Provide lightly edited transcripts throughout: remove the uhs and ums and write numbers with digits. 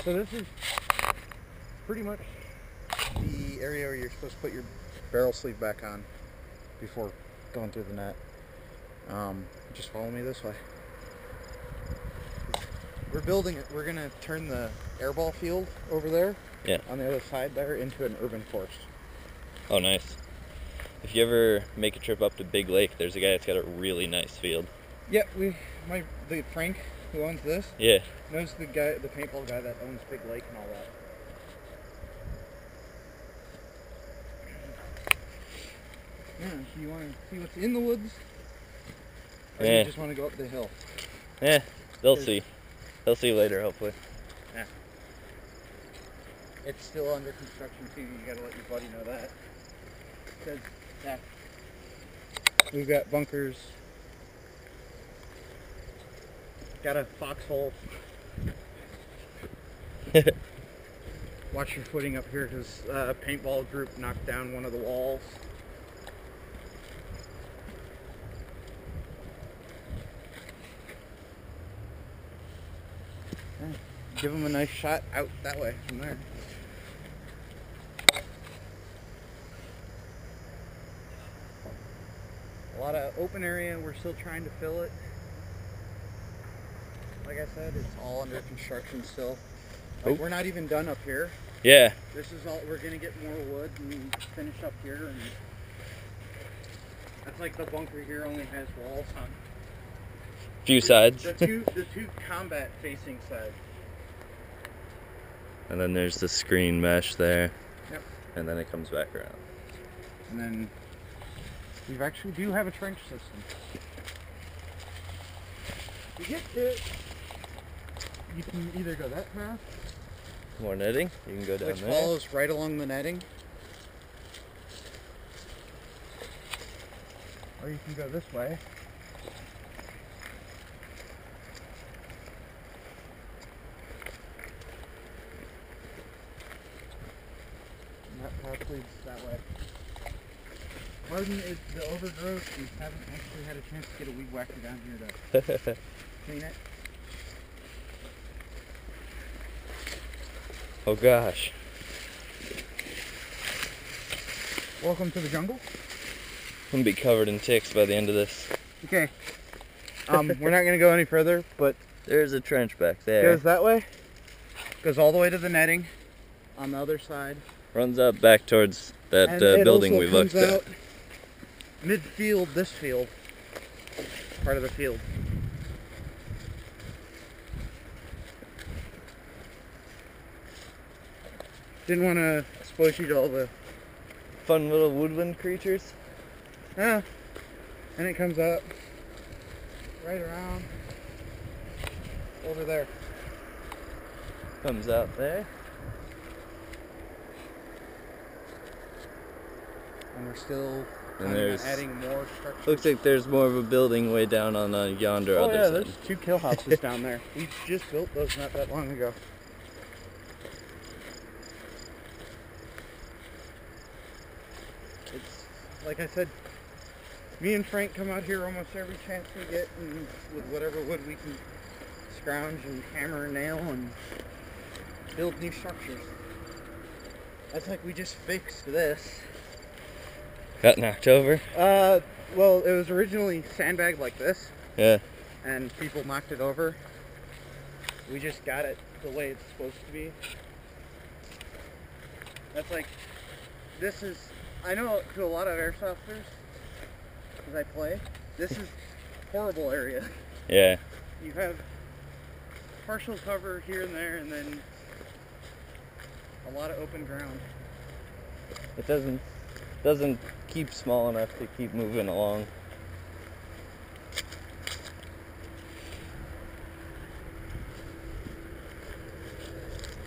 So this is pretty much the area where you're supposed to put your barrel sleeve back on before going through the net. Just follow me this way. We're building it. We're going to turn the airball field over there, on the other side there, into an urban course. Oh, nice. If you ever make a trip up to Big Lake, there's a guy that's got a really nice field. Yeah, the Frank who owns this. Yeah. Knows the paintball guy that owns Big Lake and all that. Yeah, you want to see what's in the woods? Or you just want to go up the hill? Yeah, they'll see. They'll see later, hopefully. Yeah. It's still under construction too. You gotta let your buddy know that. Because we've got bunkers. Got a foxhole. Watch your footing up here because a paintball group knocked down one of the walls. Give them a nice shot out that way from there. A lot of open area, we're still trying to fill it. Like I said, it's all under construction still. Like, we're not even done up here. Yeah. This is all, we're gonna get more wood and finish up here, and that's like the bunker here only has walls on Few sides. the two combat facing sides. And then there's the screen mesh there. Yep. And then it comes back around. And then we actually do have a trench system. You get it. You can either go that path, More netting. You can go down which there. follows right along the netting, or you can go this way. And that path leads that way. Pardon is the overgrowth. We haven't actually had a chance to get a weed whacker down here to clean it. Oh gosh. Welcome to the jungle. I'm gonna be covered in ticks by the end of this. Okay. We're not going to go any further, but There's a trench back it there. goes that way. Goes all the way to the netting on the other side. Runs up back towards that And it building also we looked comes at. out mid-field, this field. Part of the field. Didn't want to expose you to all the... Fun little woodland creatures. Yeah. And it comes up right around over there. Comes out there. And we're still And there's adding more structure. looks like there's more of a building way down on yonder Oh other yeah, side. there's 2 kill houses down there. We just built those not that long ago. It's like I said, me and Frank come out here almost every chance we get, and with whatever wood we can scrounge and hammer and nail and build new structures. That's like we just fixed this. Got knocked over? Well, it was originally sandbagged like this. Yeah. And people knocked it over. We just got it the way it's supposed to be. That's like, this is, I know to a lot of airsofters, as I play, this is horrible area. Yeah. You have partial cover here and there, and then a lot of open ground. It doesn't keep small enough to keep moving along.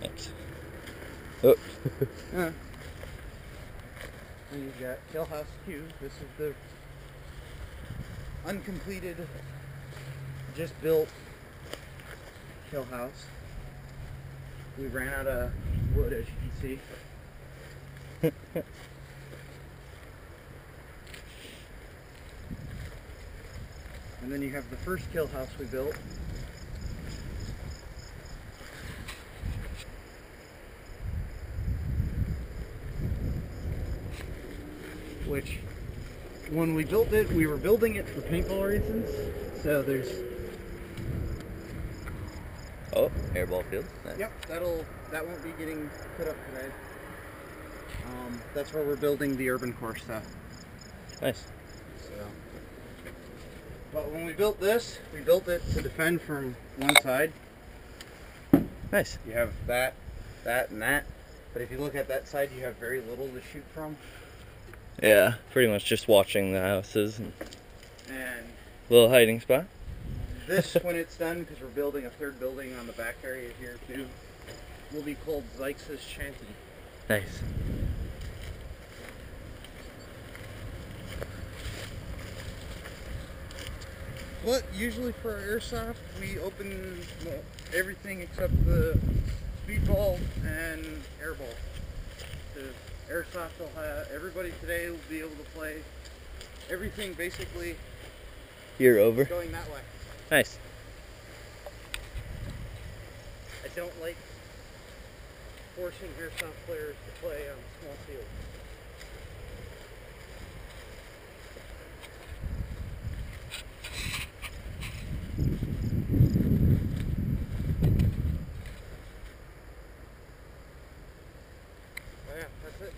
Thanks. Oh. And you've got Kill House 2. This is the uncompleted, just built kill house. We ran out of wood, as you can see. And then you have the first kill house we built. which when we built it, we were building it for paintball reasons. So there's... Oh, airball field. Nice. Yep, that won't be getting put up today. That's where we're building the urban course stuff. Nice. So, but when we built this, we built it to defend from one side. Nice. You have that, and that. But if you look at that side, you have very little to shoot from. Yeah, pretty much just watching the houses and And little hiding spot. this, when it's done, because we're building a third building on the back area here too, will be called Zykes' Shanty. Nice. But usually for our airsoft, we open everything except the speedball and airball. Because airsoft will have, everybody today will be able to play everything basically You're over. going that way. Nice. I don't like forcing airsoft players to play on small fields. Oh yeah, that's it.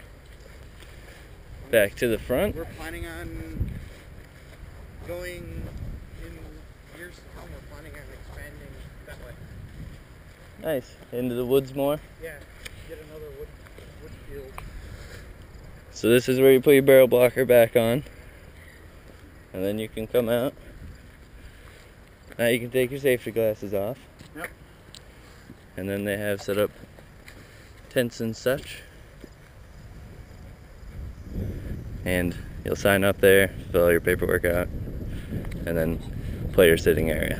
Back to the front. We're planning on going in years to come. We're planning on expanding that way. Nice. Into the woods more. Yeah, get another wood field. So this is where you put your barrel blocker back on. And then you can come out. Now you can take your safety glasses off. Yep. And then they have set up tents and such. And you'll sign up there, fill all your paperwork out, and then play your sitting area.